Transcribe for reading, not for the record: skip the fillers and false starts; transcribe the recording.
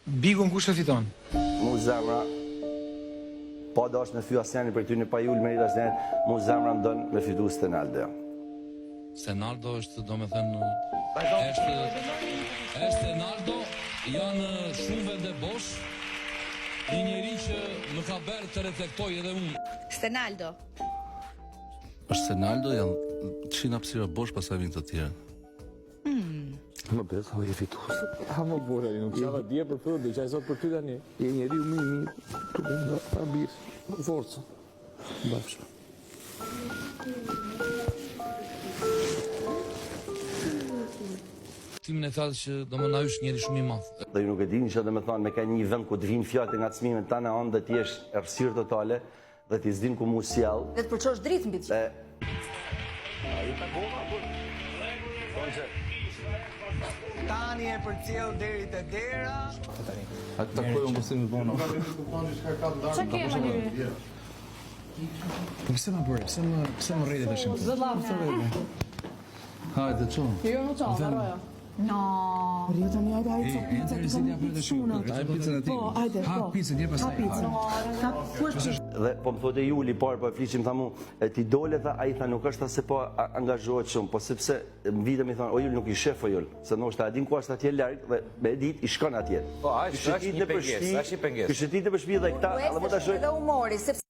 Bigun kush e fiton? Mu zemra, pa dash me fy asnjëri për ty në pa jul me i asnjëri, mu zemra më don me fitu Stenaldo. Stenaldo është, domethënë, është Stenaldo, janë shumë vende bosh, një njeri që më ka bërë të reflektoj edhe unë. Stenaldo. Është Stenaldo, janë çina hapësira bosh pastaj vinë të tjerë. Më besë, ho i fitu. Ha më bure, nuk qava dje për fërë, dhe që a sot për ty tani. Je njeri u mirë, të bënda, ta birë, forca. Bafshme. Timin e thallë që do më na ysh njeri shumë i madh. Dhe ju nuk e dini që dhe me thonë, me ka një vend ku të vinë fjate nga cmimet ta në anë dhe ti esh errësirë totale dhe ti s'din ku mu sjell. Dhe të përqosh dritë mbi të Tani e përcjell deri te dera. A të takoj unë mësim të bono. Qa ke më njëri? Po pse ma bëre? Pse më rrejtë të shimë? Zë lavë. Hajde, qonë. Jo, nuk qa, varoja. No. Rita një ajde, ajde, ca pizza, të kam pizza shuna. Hajde pizzën e ti. Po, ajde, po. Ha pizzën, je pastaj. Ha pizza. Ka kush Dhe po më thote Juli, parë po e fliqim, tha mu, ti dole, tha, a i tha, nuk është ta se po angazhohet shumë, po sepse më vitëm i thonë, o Juli nuk i shef o Juli, se në është ta edin ku është atje largë dhe me edit i shkon atje. Po, është një pengesë, është një pengesë. Kështë ti të për shpi dhe këta, edhe më të shoj. Dhe humori, sepse